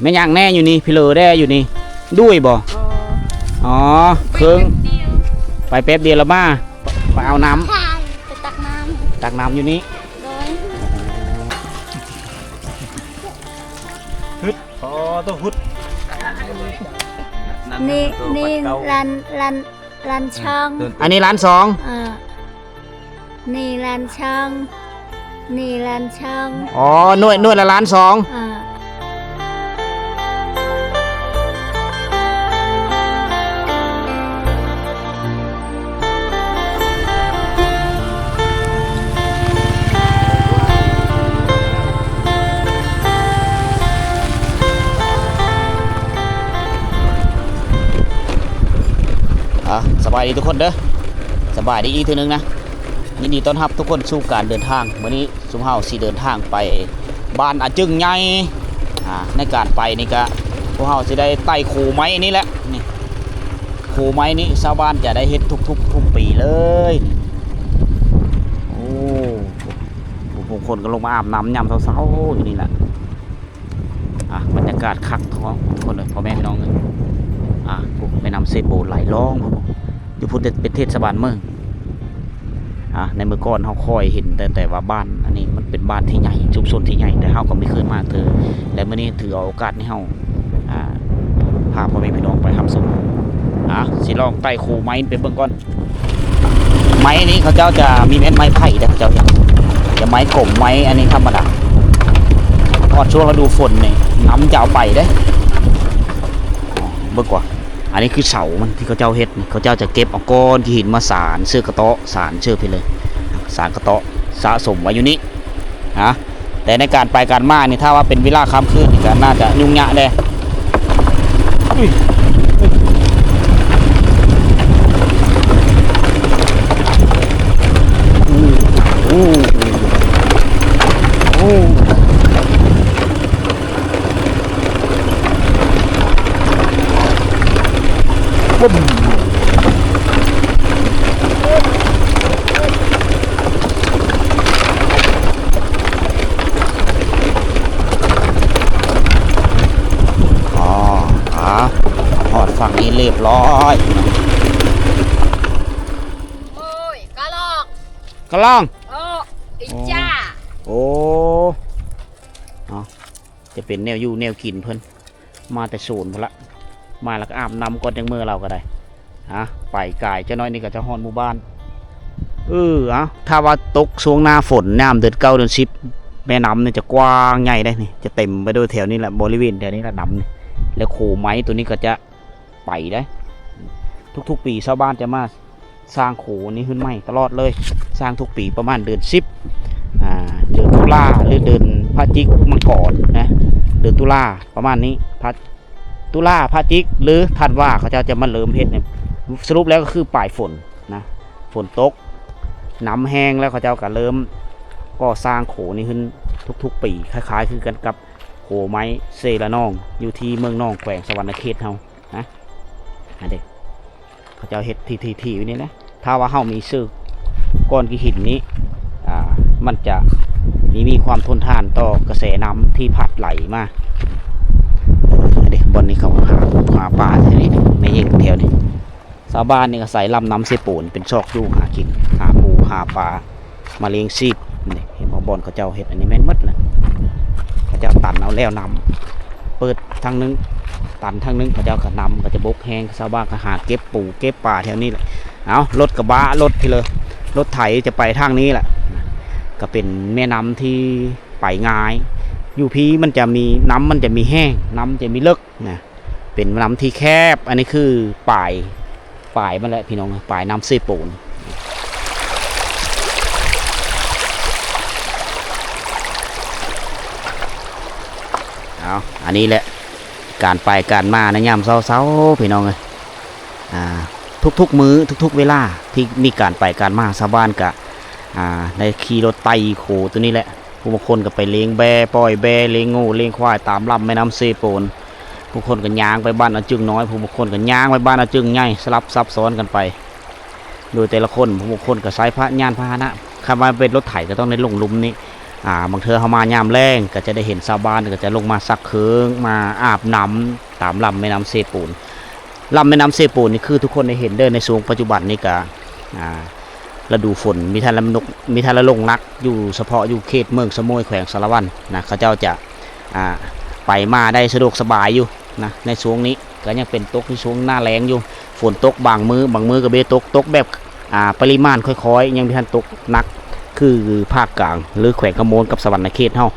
แม่ย่างแน่อยู่นี่พี่เลอได้อยู่นี่ด้วยบ่อ๋อเครื่องไปแป๊บเดียวแล้วมาไปเอาน้ำไปตักน้ำอยู่นี่ฮึดอ๋อตัวฮึดนี่ร้านช่องอันนี้ร้านสองนี่ร้านช่องนี่ร้านช่องอ๋อหน่วยละร้านสองสบายดีทุกคนเด้อสบายดีอีกทีนึงนะยินดีต้อนรับทุกคนสู่การเดินทางวันนี้สุมเฮาสิเดินทางไปบ้านอาจึงใหญ่ในการไปนี่ก็พวกเฮาสิได้ไต่โขไม้นี่แหละนี่โขไม้นี้ชาวบ้านจะได้เฮ็ดทุกปีเลยโอ้บางคนก็ลงมาอาบน้ำยามเช้าๆอยู่นี่แหละบรรยากาศคักท้องทุกคนเลยพ่อแม่พี่น้องเลยแม่น้ำเซโบไหลล่องอยู่พุทธเป็นเทศบาลเมืองในเมื่อก่อนเขาคอยเห็นแต่ว่าบ้านอันนี้มันเป็นบ้านที่ใหญ่ชุมชนที่ใหญ่แต่เขาก็ไม่เคยมาเธอและเมื่อนี้ถือเอาโอกาสให้เขาพาพ่อแม่พี่น้องไปทำสมสิลองไต่โคไม้ไปเบื้องก่อนไม้นี้เขาเจ้าจะมีเม็ดไม้ไผ่แต่เขาเจ้าจะไม้กลมไม้อันนี้ธรรมดาพอช่วงฤดูฝนเนี่ยน้ำจะเอาไปได้เบื้องกว่าอันนี้คือเสามันที่เขาเจ้าเฮ็ดเขาเจ้าจะเก็บเอาก้อนหินมาสารเสื้อกระโต๊ะสารเชื่อไปเลยสารกระโต๊ะสะสมไว้อยู่นี้แต่ในการไปการมานี่ถ้าว่าเป็นเวลาค่ำคืนนี่ก็น่าจะยุ่งยากเลยฝั่งนี้เรียบร้อยโอ้ยกระลองโอ้อิจ้าโอ้จะเป็นแนวอยู่แนวกินเพิ่นมาแต่ศูนย์พละมาแล้วก็อาบน้ำก่อนจังมือเราก็ได้ไปกายเจ้าน้อยนี่ก็จะฮอนหมู่บ้านถ้าว่าตกช่วงหน้าฝนน้ำเดือน9เดือน10แม่น้ำเนี่ยจะกว้างใหญ่ได้นี่จะเต็มไปด้วยแถวนี้แหละบริเวณแถวนี้แหละน้ำนี่แล้วโขไม้ตัวนี้ก็จะไปได้ทุกๆปีชาวบ้านจะมาสร้างโขนี้ขึ้นใหม่ตลอดเลยสร้างทุกปีประมาณเดือน10เดือนตุลาหรือเดือนพฤศจิกมังกรนะเดือนตุลาประมาณนี้ตุลาพฤศจิกหรือธันวาเขาจะมาเริ่มเฮ็ดเนี่ยสรุปแล้วก็คือปลายฝนนะฝนตกน้ำแห้งแล้วเขาจะก็เริ่มก็สร้างโขนี้ขึ้นทุกๆปีคล้ายๆคือกันกับโขไม้เซละนองอยู่ที่เมืองนองแขวงสวรรณเขตเฮานะเด็กเขาจะเฮ็ดทีอยู่นี่นะถ้าว่าเฮามีซื้อก้อนกิหินนี้มันจะมีความทนทานต่อกระแสน้ำที่พัดไหลมาเด็กบนนี้เขาหาปลาที่นี่ไม่ยิ่งแถวนี้ชาวบ้านนี่ก็ใส่ลำน้ำเสปูนเป็นชอกยู่หากินหาปูหาปลามาเลี้ยงชีพนี่เห็นบอลเขาเจ้าเฮ็ดอันนี้แม่นมัดนะเขาเจ้าตันเอาแล้วนำเปิดทางนึงตันทางนึงเขาเจ้าก็นำก็จะบกแห้งชาวบ้านก็หาเก็บปูเก็บปลาแถวนี้แหละเอารถกระบะรถที่เลยรถไถจะไปทางนี้แหละก็เป็นแม่น้ำที่ไปง่ายอยู่พีมันจะมีน้ำมันจะมีแห้งน้ำจะมีเลิกนะเป็นน้ำที่แคบอันนี้คือปลายมันแหละพี่น้องปลายน้ำเสปูนอันนี้แหละการไปการมาในยามเช้าๆพี่น้องเลยทุกมื้อทุกเวลาที่มีการไปการมาชาวบ้านกะในขี่รถไต่โขตัวนี้แหละผู้บางคนก็ไปเลี้ยงแบปล่อยแบเลี้ยงงูเลี้ยงควายตามลำแม่น้ำเซโปนผู้คนก็ย่างไปบ้านอาจึงน้อยผู้บางคนก็ย่างไปบ้านอาจึงใหญ่สลับซับซ้อนกันไปโดยแต่ละคนผู้บางคนก็ใช้พระญาณพาหนะคำว่าเป็นรถไถก็ต้องในลงลุมนี้ บางเทื่อเฮามายามแรงก็จะได้เห็นชาวบ้านก็จะลงมาซักเคืองมาอาบน้ำตามลำแม่น้ำเซปูนลำแม่น้ำเซปูนนี่คือทุกคนได้เห็นเด้อในช่วงปัจจุบันนี่ก็ฤดูฝนมีทันละลงนักอยู่เฉพาะอยู่เขตเมืองสมุยแขวงสารวัตรนะเขาเจ้าจะไปมาได้สะดวกสบายอยู่นะในช่วงนี้ก็ยังเป็นตกในช่วงหน้าแล้งอยู่ฝนตกบางมือก็เบตกแบบปริมาณค่อยๆยังมีทันตกนักคือภาคกลางหรือแขวงขโมนกับสวรรณเขตเฮา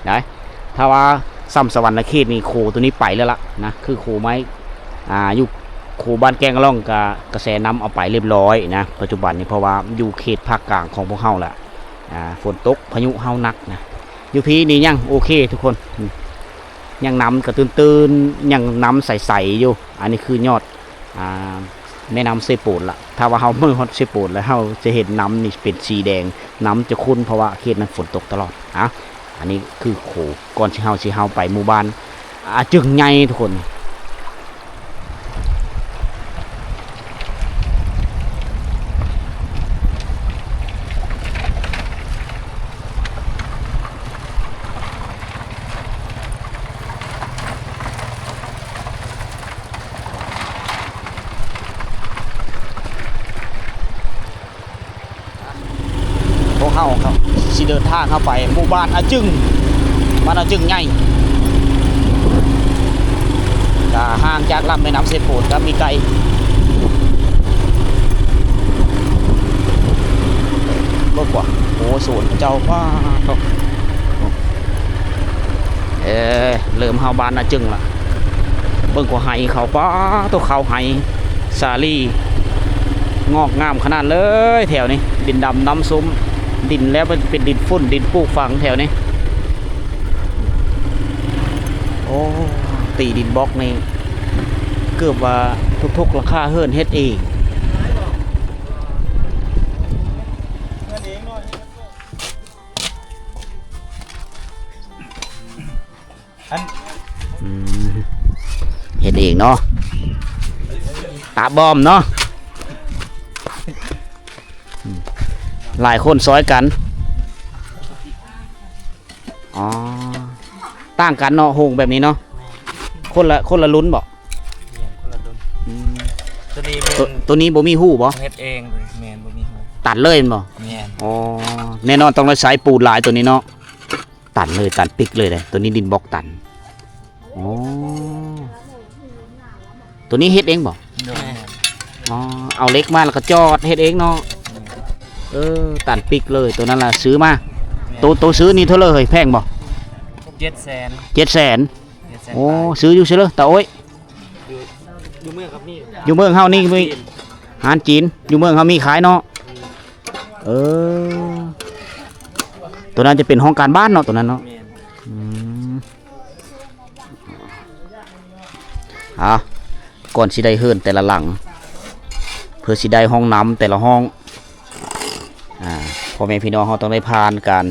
ได้ถ้าว่าซ้ำสวรรณเขตนี่โคตัวนี้ไปแล้วล่ะนะคือโคไม้อยู่โคบ้านแกงกระล่องกับกระแสน้ำเอาไปเรียบร้อยนะปัจจุบันนี้เพราะว่าอยู่เขตภาคกลางของพวกเฮาแหละฝนตกพายุเฮานักนะอยู่พี่นี่ยังโอเคทุกคนยังน้ำกระตื้นยังน้ำใสๆอยู่อันนี้คือยอดแม่น้ำเซปูนละถ้าว่าเฮาเมื่อฮอดเซปูนแล้วเฮาจะเห็นน้ำนี่เป็นสีแดงน้ำจะขุ่นเพราะว่าเขตนั้นฝนตกตลอดอันนี้คือโขก่อนที่เฮาไปหมู่บ้านจึงไงทุกคนพวกเฮาครับสิเดินทางเข้าไปหมู่บ้านจึงบ้านจึงใหญ่ก็ห่างจากลำแม่น้ำเซปูนครับมีไกลรถกว่าโอ้สวนเจ้าว่าเริ่มเฮาบ้านจึงละเบิ่งกว่าไห้เขาป้าตัวเขาไห้สาลีงอกงามขนาดเลยแถวนี้ดินดำน้ำซุ้มดินแล้วมันเป็นดินฝุ่นดินปลูกฝังแถวนี้โอ้ตีดินบล็อกนี่เกือบว่าทุกราคาเฮิร์นเฮ็ดเองเฮ็ดเองเนาะตาบอมเนาะหลายคนซอยกันต่างกันเนาะโฮงแบบนี้เนาะคนละลุ้นบอกตัวนี้บ่มีหู้บ่เฮ็ดเองแมนบ่มีหูตัดเลยบ่แมนแน่นอนต้องใช้ปูนหลายตัวนี้เนาะตัดเลยตัดปิกเลยตัวนี้ดินบล็อกตันตัวนี้เฮ็ดเองบ่เอาเล็กมาแล้วก็จอดเฮ็ดเองเนาะตัดปิกเลยตัวนั้นล่ะซื้อมาตัวซื้อนี่เท่าเลยแพงบ่700,000โอ้ซื้ออยู่เฉยตาโอ้ยอยู่เมืองครับนี่อยู่เมืองเฮานี่มีอาหารจีนอยู่เมืองเฮามีขายเนาะตัวนั้นจะเป็นห้องการบ้านเนาะตัวนั้นเนาะก่อนสิได้เฮิรนแต่ละหลังเพื่อสิได้ห้องน้ำแต่ละห้องพ่อแม่พี่น้องเขาต้องได้ผ่านการ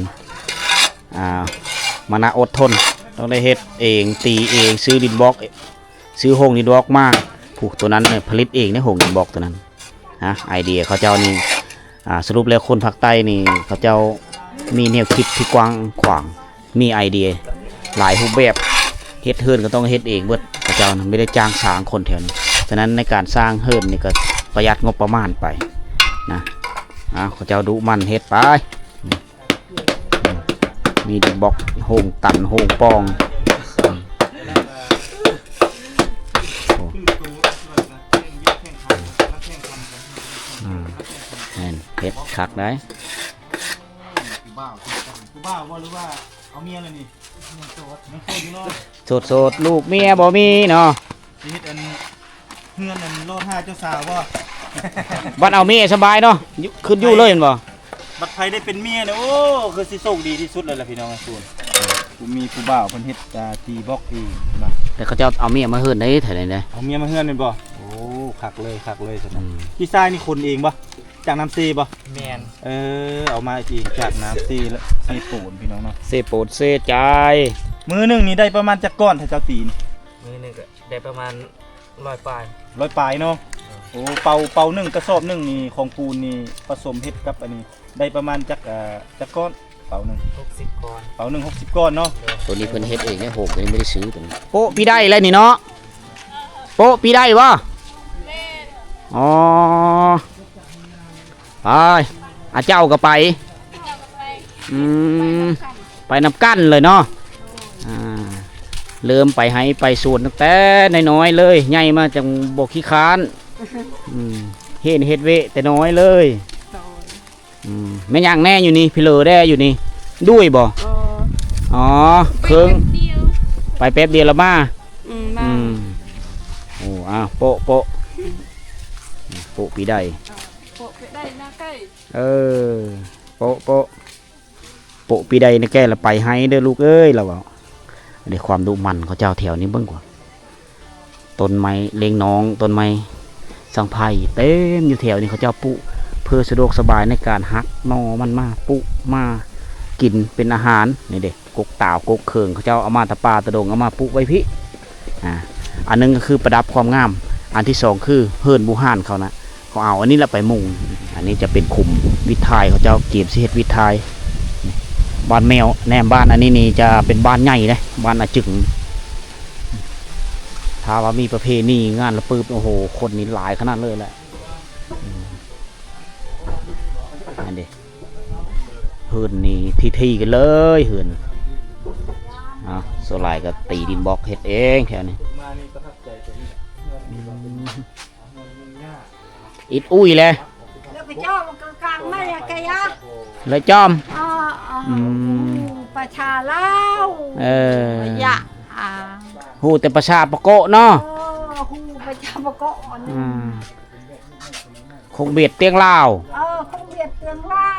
มานะอดทนต้องได้เฮ็ดเองตีเองซื้อดินบล็อกซื้อโฮงดินบล็อกมากผูกตัวนั้นผลิตเองในโฮงดินบล็อกตัวนั้นไอเดียเขาเจ้านี่สรุปแล้วคนภาคใต้นี่เขาเจ้ามีแนวคิดที่กว้างขวางมีไอเดียหลายรูปแบบเฮ็ดเฮิรนก็ต้องเฮ็ดเองเบิดเขาเจ้าไม่ได้จ้างสร้างคนแถวนี้ฉะนั้นในการสร้างเฮิรนนี่ก็ประหยัดงบประมาณไปนะเขาเจ้าดุมันเฮ็ดไปมีดินบล็อกโฮงตันโฮงปองเฮ็ดคักได้บ้าหรือว่าเอาเมียเลยนี่โสดลูกเมียบ่มีเนาะชีวิตเฮือนโลด5เจ้าสาวบ่บัดเอาเมียสบายเนาะขึ้นอยู่เลยเห็นบ่บัดไผได้เป็นเมียเนี่ยโอ้คือสิโชคดีที่สุดเลยล่ะพี่น้องส่วนกูมีผู้บ่าวเพิ่นเฮ็ดตีบล็อกอีกนะแต่เขาจะเอาเมียมาเฮือนได้แถวไหนได้เอาเมียมาเฮือนเป็นบ่โอ้คักเลยซั่นน่ะพี่ชายนี่คนเองบ่จากน้ำซีบ่แม่นเอามาเองจากน้ำซีแล้วเซโปนพี่น้องเนาะเซโปนเซใจมื้อนึงนี่ได้ประมาณจักก้อนถ้าเจ้าตีนมื้อนึงก็ได้ประมาณ100 ปลายเนาะโอ้เป่า1กระสอบ1นี่ของปูนนี่ผสมเฮ็ดกับอันนี้ได้ประมาณจักก้อน เป๋าหนึ่ง 60ก้อน เป๋าหนึ่ง60 ก้อนเนาะ ตัวนี้เพิ่นเฮ็ดเองเนี่ยโหตัวนี้ไม่ได้ซื้อตัวนี้โป๊ะพี่ได้แล้วนี่เนาะโป๊ะพี่ได้วะอ๋อไปอาเจ้าก็ไปอืมไปนำกั้นเลยเนาะอ่าเริ่มไปให้ไปส่วนตั้งแต่น้อยๆเลยใหญ่มาจังบกขี้ค้านเฮ็ดเวะแต่น้อยเลยแม่ย่างแน่อยู่นี่พี่เลอได้อยู่นี่ด้วยบ่อ๋อเครื่องไปแป๊บเดียวแล้วมาโอ้อ้าวโปะโปะโปะปีได้โปะปีได้นะใกล้โปะโปะโปะปีได้นะแกละไปให้เด้อลูกเอ้ยเราเอาในความดุมันเขาเจ้าแถวนี้เบิ่งกว่าต้นไม้เลี้ยงน้องต้นไม้สังไผ่เต็มอยู่แถวนี้เขาเจ้าปุเพื่อสะดวกสบายในการหักนอมันมาปุมากินเป็นอาหารนี่เด็กกกต่าวกกเคืองเขาเจ้าเอามาตะปาตะดงเอามาปุไว้พี่อันนึงก็คือประดับความงามอันที่สองคือเฮิร์นบูฮานเขานะเขาเอาอันนี้ละไปมุงอันนี้จะเป็นคุมวิทายเขาเจ้าเก็บเศษวิทายบ้านแมวแนมบ้านอันนี้นี่จะเป็นบ้านใหญ่เลยบ้านอาจึงถ้าว่ามีประเพณีงานละปืบโอ้โหคนนี้หลายขนาดเลยแหละอันนี้เฮือนนี่ที่กันเลยเฮือนโซลายก็ตีดินบล็อกเฮ็ดเองแถวนี้อิดอุ้ยเลยแล้วไปจ้อมกลางๆไม่อะแกยะเลยจอมประชาเล่าอยะหูแต่ประชาปะโกะเนาะหูประชาปะโกะคงเบียดเตียงเล่าคงเบียดเตียงเล่า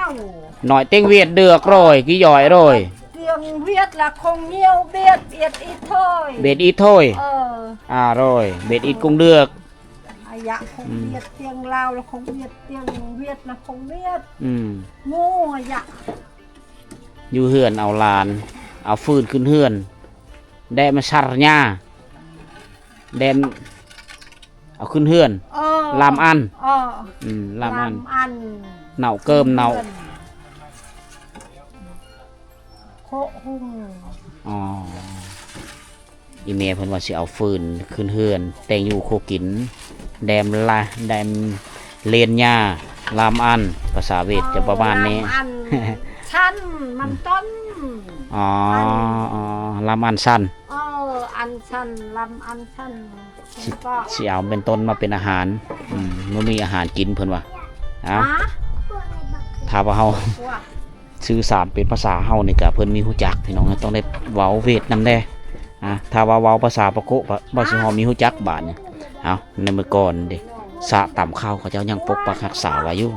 หน่อยเตียงเวียดเดือกโรยกี่ย่อยโรยเตียงเวียดละคงเนียวเบียดอีทอยเบียดอีทอยโรยเบียดอีกงเดือกอายะคงเวียดเตียงเล่าละคงเวียดเตียงเวียดละคงเวียดงูอายะอยู่เฮือนเอาลานเอาฟืนขึ้นเฮือนแดมาชาร์ญาแดมเอาขึ้นเฮือนลามอันลามอันเน่าเกิมเน่าโคหุ่งอีเมลเพิ่นว่าสิเอาฟืนขึ้นเฮือนแต่งอยู่โคกินแดมเลนญาลามอันภาษาเวทจะประมาณนี้ชั้นมันต้นลำอันสั้นอันชั้นลำอันชั้นสิเอาเป็นต้นมาเป็นอาหารมันมีอาหารกินเพิ่นว่าถ้าว่าเฮาสื่อสารเป็นภาษาเฮานี่ก็เพิ่นมีฮู้จักพี่น้องต้องได้เว้าเวทนำแน่ถ้าว่าเว้าภาษาปะโกะบ่สิเฮามีฮู้จักบาดนี่เอาในเมื่อก่อนเด้สะต่ำข้าวเขาเจ้ายังปกปักรักษาไว้อยู่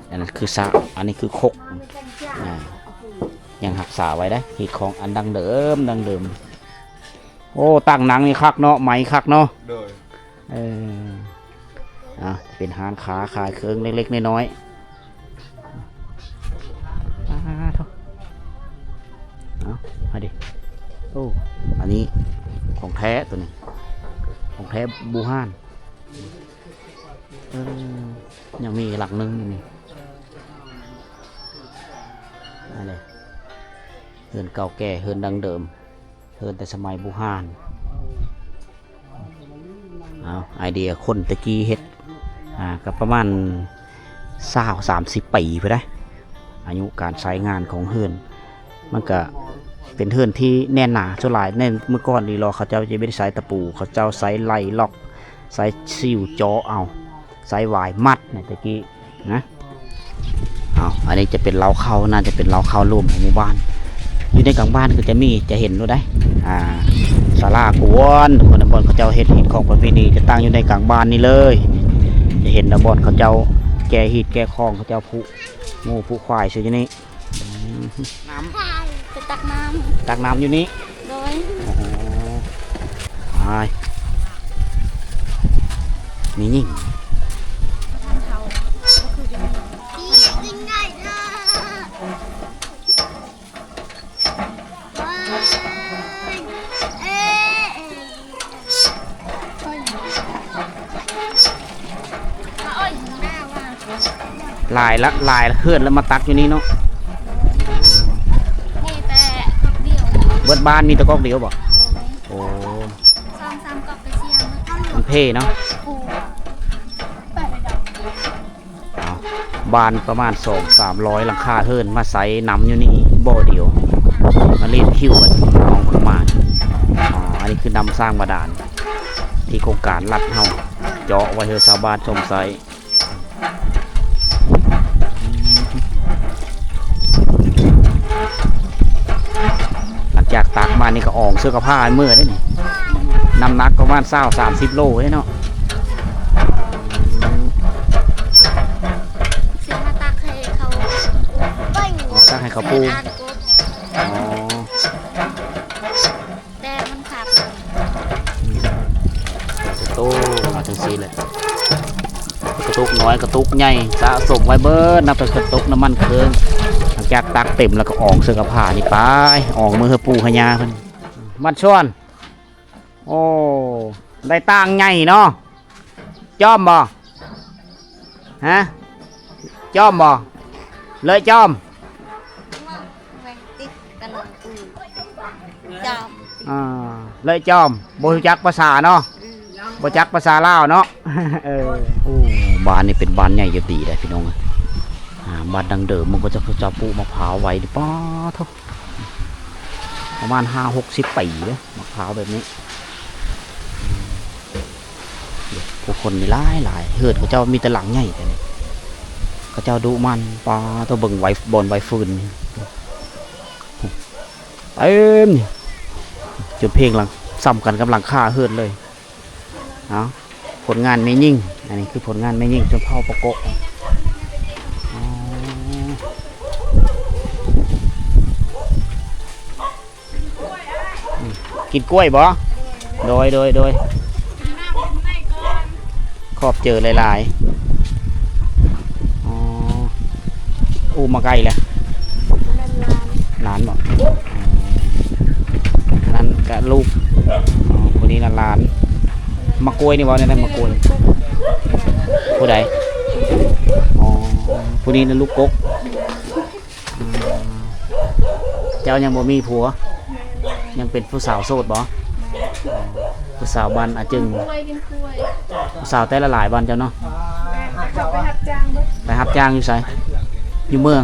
อันนั้นคือสะอันนี้คือคกยังรักษาไว้ได้หีดของอันดังเดิมโอ้ตั้งหนังนี่คักเนาะไหมคักเนาะเป็นห้างขาขายเครื่องเล็กๆน้อยๆเอาดิโอ้อันนี้ของแท้ตัวนี้ของแท้บูฮานยังมีหลักนึงนี่อะไรเฮือนเก่าแก่เฮือนดังเดิมเฮือนแต่สมัยบูฮานไอเดียคนตะกี้เฮ็ดกับประมาณ30 ปีไปได้อายุการใช้งานของเฮือนมันก็เป็นเฮือนที่แน่นหนาส่วนหลายแน่นเมื่อก่อนนี่เขาเจ้าจะไม่ได้ใช้ตะปูเขาเจ้าใช้ไหลล็อกใช้ซิวจ่อเอาใช้หวายมัดในตะกี้นะอันนี้จะเป็นเล้าเข้าน่าจะเป็นเล้าเข้าร่วมของหมู่บ้านอยู่ในกลางบ้านก็จะเห็นรู้ได้ศาลากวนคนบอนเขาเจ้าเฮ็ดหินของประเพณีจะตั้งอยู่ในกลางบ้านนี่เลยจะเห็นบอนเขาเจ้าแก่หินแก่คลองเขาเจ้าผู้งูผู้ควายอยู่ที่นี่น้ำจะตักน้ำอยู่นี้โดยมียิ่งลายเฮือนแล้วมาตักอยู่นี่เนาะ เบิดบ้านมีแตะกอกเดียวบ่โอ้ 2-3กอกกระเชียงแล้วก็ห มันเพ่เนาะ ปู เอาบ้านประมาณ200-300หลังคาเฮิรนมาใส่น้ำอยู่นี่บ่อเดียวมาเล่นคิวกันน้องขึ้นมาอันนี้คือน้ำสร้างบาดาลที่โครงการรัดเฮาเจาะไว้เฮอชาวบ้านชมไซหลังจากตักมานี่ก็ออกเสื้อกับผ้าเมื่อได้นี่น้ำหนักประมาณ30 โลได้เนาะ เสียมาตักให้เขาเบิ่ง ตักให้เขาปู อ่านกบ อ๋อ แต่มันขาด โตมาถึงซีเลยกระตุกน้อยกระตุกใหญ่สะสมไว้เบิดนับเป็นกระตุกน้ำมันเครื่องหลังจากตักเต็มแล้วก็ออกเสื้อกับผ้านี่ไปออกมือปูขยาเพิ่นมันชวนโอ้ได้ตังใหญ่เนาะจอมบ่ฮะจอมบ่เลยจอม แวงติดกันเลยจอม เลยจอมบ่รู้จักภาษาเนาะบ่จักภาษาลาวเนาะ เออโอ้บ้านนี่เป็นบ้านใหญ่จะตีได้พี่น้องบ้านดังเดิมมันก็จะปลูกมะพร้าวไว้ดิป้าเท่าประมาณ50-60 ปีเลยมะพร้าวแบบนี้ผู้คนนี่หลายเฮือดเขาเจ้ามีแต่หลังใหญ่แต่นี่เขาเจ้าดุมันป้าตัวเบิ่งไว้บนไว้ฟืนเต็มจุดเพลงหลังซ้ำกันกับหลังคาเฮือดเลยเอาผลงานไม่ยิ่งอันนี้คือผลงานไม่ยิ่งจนเผาประกบกินกล้วยบ่โดยขอบเจอหลายๆอู้มาไกลแล้วนานบ่นั่นกับลูกคนนี้น่ะหลานมะกล้วยนี่บ่ได้มะกล้วยผู้ใดผู้นี้น่ะลูกกกเจ้ายังบ่มีผัวยังเป็นผู้สาวโสดบ่ผู้สาวบ้านอาจึงผู้สาวแต่ละหลายบ้านเจ้าเนาะไปรับจ้างอยู่ไสอยู่เมือง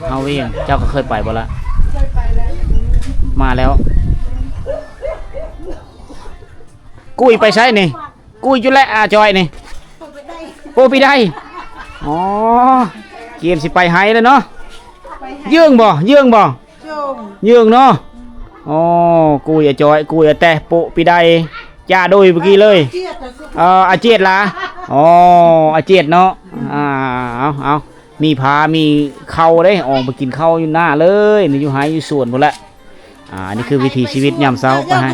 เฮาเวียงเจ้าก็เคยไปบ่ละมาแล้วกุ้ยไปใช้นี่กุ้ยจุแลจอยนี่โปไปได้อ๋อเกมสิไปไฮเลยเนาะเยื่องบ่เยื่องเนาะอ๋อกุ้ยจอยกุ้ยแต่โปไปได้จ้าโดยเมื่อกี้เลยอาเจียดล่ะอ๋ออาเจียดเนาะเอามีผามีเข้าได้ออกไปกินข้าวอยู่หน้าเลยนี่อยู่ไฮอยู่สวนหมดละอันนี้คือวิถีชีวิตยามเช้าไปให้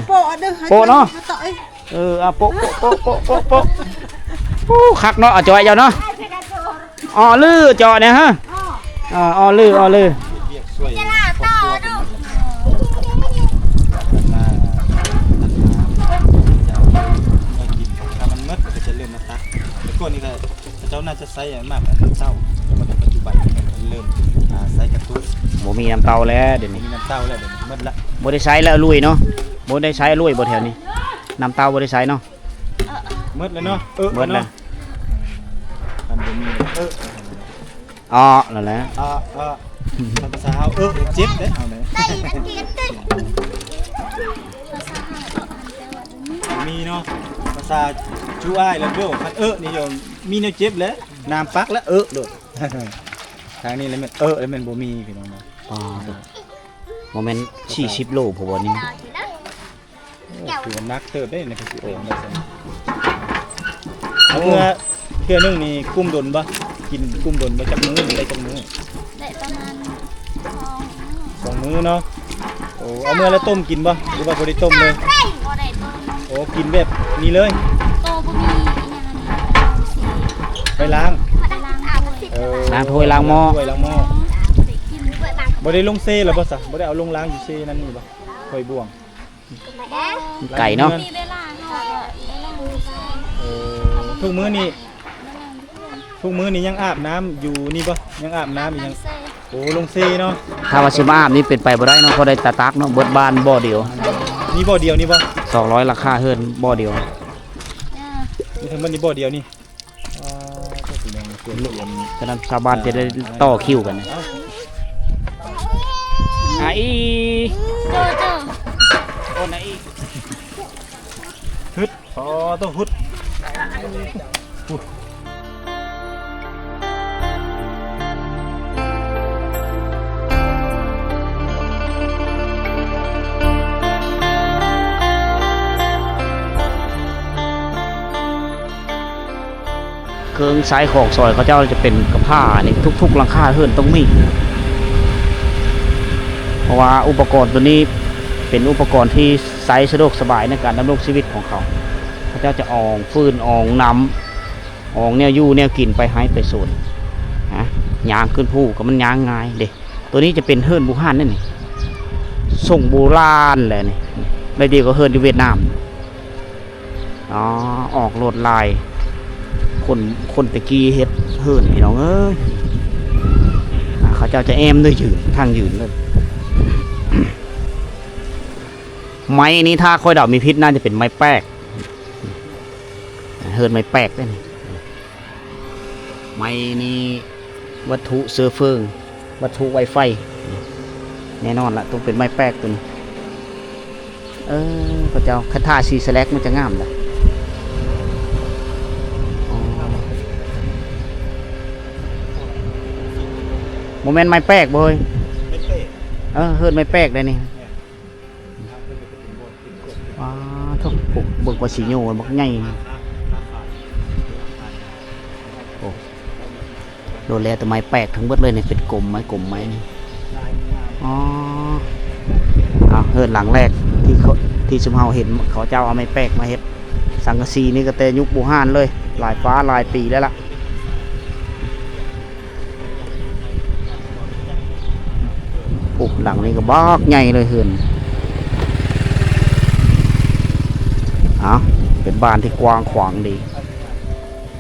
โปเนาะโปโอ้คักเนาะจอยเจ้าเนาะอ๋อลือจอเนี่ยฮะอ๋อลือเรียกช่วย จะลาต่อดู มากินถ้ามันมืดก็จะเริ่มมาตักแต่ก่อนนี้ก็เจ้าน่าจะใช้มากกว่าน้ำเต้าแต่ว่าในปัจจุบันมันเริ่มใช้กระตุ้น บ่มีน้ำเตาแล้วเดี๋ยว มี นี้ น้ำเต้าแล้วเดี๋ยวมืดละ บ่ได้ใช้แล้วลุยเนาะบ่ได้ใช้ลุยบ่แถวนี้น้ำเตาบ่ได้ใช้เนาะ มืดแล้วเนาะมืดแล้ว มันบ่มีอ๋อนั่นแหละ ภาษาเอาเจ็บเด้เอาไหน ได้นักเรียนตึ้งภาษาไทยมีเนาะภาษาชูอ้ายแล้วโยคันนี่โยมมีแนวเจ็บแล้วน้ำปักแล้วโดดทางนี้แล้วมันแล้วมันบ่มีพี่น้องเนาะ โมเมนต์40 โลผมว่านี่ คือนักเติบได้ในภาษาโอ่งได้ซั่นเอาเพื่อนึงนี่กุ้มดนบ่กินกุ้มดนบ่จักมื้อได้จักมื้อ ได้ประมาณ2 มื้อเนาะโอ้เอามื้อแล้วต้มกินบ่หรือว่าบ่ได้ต้มเลย บ่ได้ต้ม โอ้กินแบบนี้เลย โตบ่มีอีหยัง ไปล้าง ล้างอาบน้ำ ล้างถ้วยล้างหม้อ ถ้วยล้างหม้อ กินด้วยบาง บ่ได้ลงเซ่หรอบ่ซะบ่ได้เอาลงล้างอยู่เซ่นั่นนี่บ่ถ้วยบ่วง ไก่เนาะ มีเวลาเฮาก็ได้ล้างมือใส่ ทุกมื้อนี่ ได้ล้างเพื่อน ทุกมื้อนี่ยังอาบน้ำอยู่นี่บ่ยังอาบน้ำอีกยัง ใส่ โอ้ลงซีเนาะ ถ้าว่าสิมาอาบนี่เป็นไปบ่ได้เนาะเพราะได้ตาตักเนาะเบิดบ้านบ่อเดียว นี่บ่อเดียวนี่บ่ 200ราคาเฮือนบ่อเดียว นี่ทั้งหมดนี่บ่อเดียวนี่อ๋อก็สิแม่นเปลี่ยนเปลี่ยน ฉะนั้นชาวบ้านจะได้ต่อคิวกันนะไอ้ เจอ โอ้ไหน ฮึดอ๋อต้องฮึด เครื่องสายของซอยเขาเจ้าจะเป็นกระผ้านี่ทุกๆหลังคาเฮือนต้องมี เพราะว่าอุปกรณ์ตัวนี้เป็นอุปกรณ์ที่ใช้สะดวกสบายในการดำรงชีวิตของเขาเขาเจ้าจะอองฟืนอองน้ำอองเนี่ยยู่เนี่ยกินไปให้ไปส่วนฮะยางขึ้นผู้ก็มันยางง่ายเด็ตัวนี้จะเป็นเฮือนบูฮานนั่นนี่ส่งโบราณเลยนี่ไม่ดีก็เฮือนที่เวียดนามอ๋อออกโหลดลายคนตะกี้เฮ็ดเฮือนพี่น้องเอ้ยเขาเจ้าจะแอมด้วยยืนทางยืนเลยไม้นี้ถ้าค่อยเดามีพิษน่าจะเป็นไม้แป๊กเฮิร์นไม้แป๊กได้นี่ไม้นี้วัตถุเสื้อเฟืองวัตถุไวไฟแน่นอนละต้องเป็นไม้แป๊กตัวนี้พระเจ้าคาถาซีสแลกมันจะงามละโมเมนต์ไม้แป๊กบ่เฮ้ย ไม่เป๊ะ เฮิร์นไม้แป๊กได้นี่ว้าทุกปุกเบิกว่าสีโยบักใหญ่โอ้โดนแล้วแต่ไม้แปลกทั้งเบิดเลยเนี่ยเป็นกลมไม้นี่อ๋อเฮิร์นหลังแรกที่ชุมเฮาเห็นเขาเจ้าเอาไม้แปลกมาเฮ็ดสังกะสีนี่ก็แต่ยุคบูฮานเลยหลายฟ้าหลายปีแล้วล่ะปุกหลังนี่ก็บักใหญ่เลยเฮิร์นเป็นบ้านที่กว้างขวางดี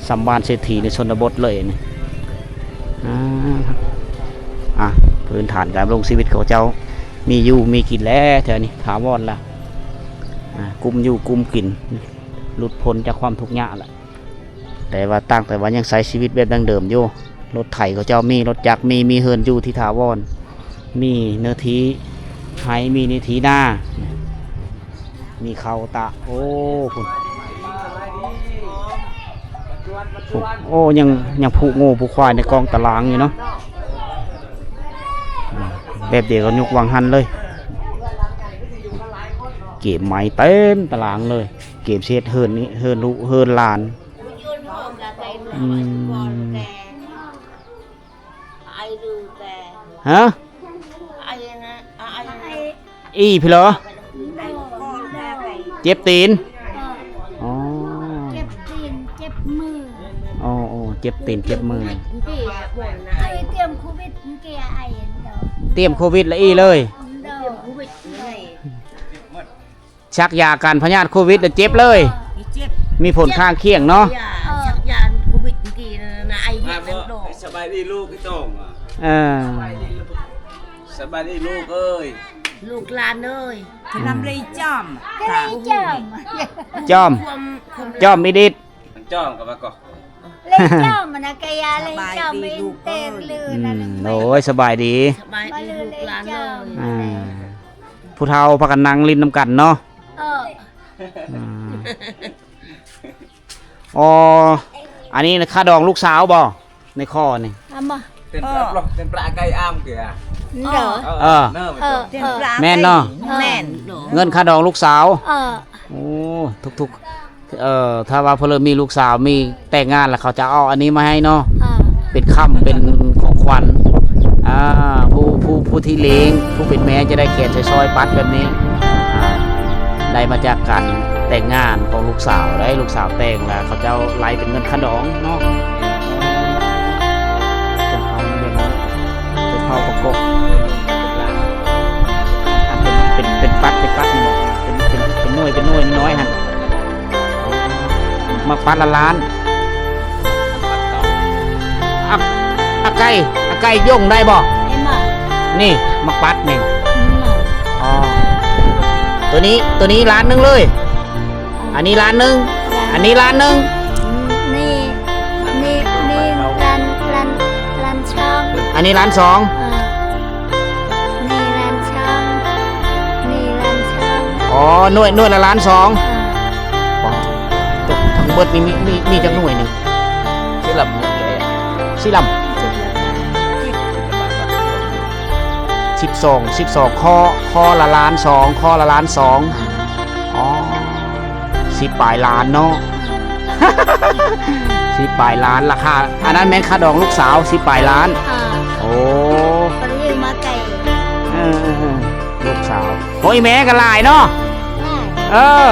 สัมบ้านเศรษฐีในชนบทเลยนี่พื้นฐานการลงชีวิตของเจ้ามีอยู่มีกินแล้วเถอะนี่ถาวรละกุมอยู่กุมกินหลุดพ้นจากความทุกข์ยากละแต่ว่าตั้งแต่ว่ายังใช้ชีวิตแบบดั้งเดิมอยู่รถไถของเจ้ามีรถจักรมีเฮิร์นอยู่ที่ถาวรมีเนื้อที่ไห้มีนิทีหน้ามีเขาตะโอ้คุณโอ้ยังผูกงูผูกควายในกองตารางอยู่เนาะแบบเดียวกับยุกวังหันเลยเก็บไม้เต็มตารางเลยเก็บเศษเฮิร์นนี้เฮิร์นลูเฮิร์นลานฮะอีพี่เหรอเจ็บตีนอ๋อ เจ็บตีนเจ็บมือ อ๋อเจ็บตีนเจ็บมือ เตรียมโควิดเกียไอเด้อ เตรียมโควิดละอีเลย เด้อโควิดเลย ชักยากันพยาธิโควิดแล้วเจ็บเลย มีผลข้างเคียงเนาะ ชักยานโควิดกี่นะไอเด็กเต็มโด สบายดีลูกพี่ต้อง สบายดีลูกเอ้ย ลูกหลานเอ้ย นำเลยจอม ก็เลยจอม จอม จอมมิดิด มันจ้องกับมาก่อน เลยจอมมันนะกายาเลยจอมเป็นเต็มเลยนะ โอ้ยสบายดี สบาย มา ดี เลย ลูก เลย หลาน จ เอ้ อม ย ผู้เฒ่าพากันนั่งลิ้นน้ำกันเนาะ อ๋ออันนี้ค่าดองลูกสาวบ่ในข้อนี่ เอามา เต็มปลาเต็มปลาไก่อ้ามเกี่ย เด้อ เนิ่ม เอ ไม่ อ ต้อง แม่นเนาะ แม่น เงินค่าดองลูกสาว เออ โอ้ทุกถ้าว่าเพนเริ่มมีลูกสาวมีแต่งงานแล้วเขาจะเอาอันนี้มาให้เนาะ เออ เป็นค่ำเป็นของขวัญผู้ที่เลี้ยงผู้เป็นแม่จะได้เขียนซอยๆปัดแบบนี้ได้มาจากการแต่งงานของลูกสาวได้ลูกสาวแต่งแล้วเขาจะเอาไล่เป็นเงินค่าดองเนาะจะเข้าประกบเป็นปัดนี่เป็นหน่วยน้อยฮะมาปัดละล้านอาไก่ย่งได้บ่ ไอ้หมอ นี่มักปัดนี่อ๋อตัวนี้ล้านหนึงเลย อันนี้ล้านหนึงอันนี้ล้านหนึง นี่รันช่อง อันนี้ล้านสอง นี่รันช่องนี่รันช่อง อ๋อหน่วยละล้านสองว้าวตกทั้งเบิดมีจังหน่วยหนึง Chứ lầm một cái สิลำ12ข้อละล้านสองข้อละล้านสองอ๋อ10ปลายล้านเนาะ 10ปลายล้านราคาอันนั้นแม่นค่าดองลูกสาว10ปลายล้านโอ้ ปริมาไก่ เออลูกสาวโอ้ยแม่ก็หลายเนาะเออ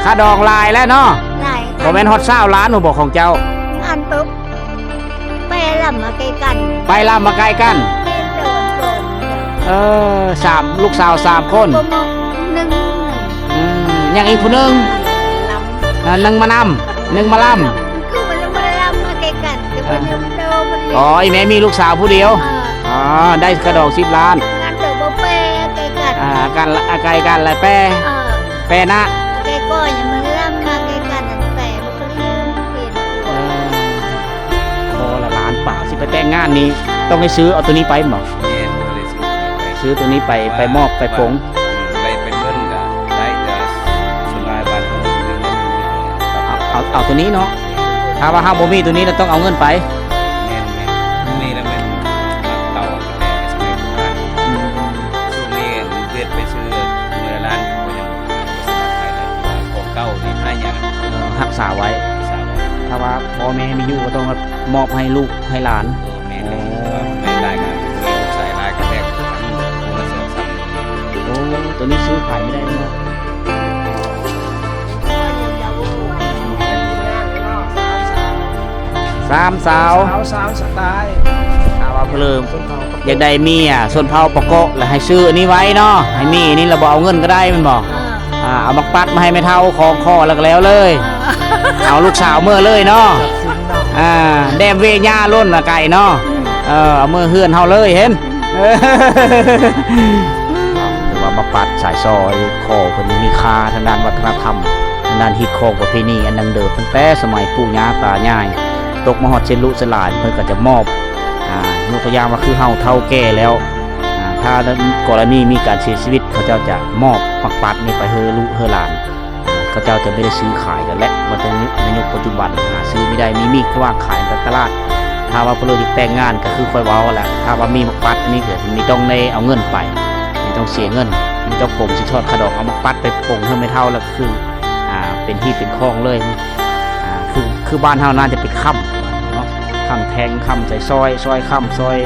ค่าดองหลายแล้วเนาะ ไหล บ่แม่นฮอด20ล้านหนูบอกของเจ้า อันปุ๊บไปลำมาไกลกัน ไปลำมาใกล้กัน โดน เออลูกสาว3คน โปรโมหนึ่ง ยังอีกผู้หนึง ลำ หนึ่งมานำหนึ่งมาล คือมันยังไม่ได้ลำมาไกลกันจะเป็นยมโดมัน ำอ๋อไอแม่มีลูกสาวผู้เดียวอ๋อได้กระดอง10ล้าน งานเติบโตเป้ไกลกัน กันไกลกันอะไรแปรนะ ไกลก็ยังมันลำมาไกลกันนั่นแต่มันก็เริ่มเปลี่ยน พอละล้านป่าสิไปแต่งงานนี้ต้องให้ซื้อเอาตัวนี้ไปบ่ Nhìn lên xuống ซื้อตัวนี้ไปมอบไปปง Đây bên bên cả Đấy giờ Xuân Lai bàn của mình Đi lên เอาตัวนี้เนาะถ้าว่าห้าบ่มีตัวนี้เราต้องเอาเงินไป Nên mình Đi là mình Bắt tàu Để cái xe của bạn Xuống đi Viếtไปซื้อเมื่อร้านเขายังสมัครใครเลยว่าของเก่านี่ให้ยัง รักษาไว้ สาว ถ้าว่าพ่อแม่มีอยู่ก็ต้องมอบให้ลูกให้หลาน แม่เลยว่าไม่ได้กันมีลูกชายลายกันแรกคนละสองสาม โอ้ตัวนี้ซื้อขายไม่ได้เนาะสามสาว สาวสไตล์ ถ้าว่าเพลิมอยากได้เมียส่วนเผาปะโกะแล้วให้ซื้ออันนี้ไว้เนาะให้มีอันนี้เราบอกเอาเงินก็ได้มันบอกเอามักปัดมาให้แม่เท่าของคอแล้วก็แล้วเลย เอาลูกสาวเมื่อเลยเนาะแดมเวญ่าล้นละไก่เนาะเอาเมื่อเฮือนเฮาเลยเห็นหรือว่ามาปัดสายซอยคอเพิ่นมีค่าทางด้านวัฒนธรรมทางด้านฮิตของประเพณีอันดังเดิมตั้งแต่สมัยปู่ย่าตายายตกมาฮอดเชนลุสลายเพิ่นก็จะมอบยกตัวอย่างว่าคือเฮาเฒ่าแก่แล้วถ้ากรณีมีการเสียชีวิตเขาเจ้าจะมอบมักปัดนี่ไปเฮอลูกเฮอหลานเขาเจ้าจะไม่ได้ซื้อขายกันและมาถึงในยุคปัจจุบันหาซื้อไม่ได้มีก็ว่างขายในตลาดถ้าว่าเพิ่นอยากแต่งงานก็คือค่อยเว้าแหละถ้าว่ามีมักปัดอันนี้ก็มีต้องได้เอาเงินไปมีต้องเสียเงินมีต้องปงสิทอดขดอกเอามักปัดไปปงเฮอไม่เท่าแล้วคือเป็นที่เป็นคลองเลยคือบ้านเฮาน่าจะเป็นค่ำเนาะค่ำแทงค่ำใส่ซอยค่ำซอย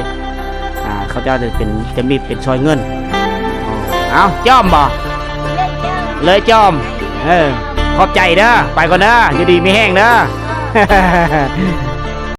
เขาเจ้าจะมีเป็นซอยเงินเอาจ้อมบ่เลยจ้อมขอบใจเด้อไปก่อนเด้ออยู่ดีมีแห้งเด้อ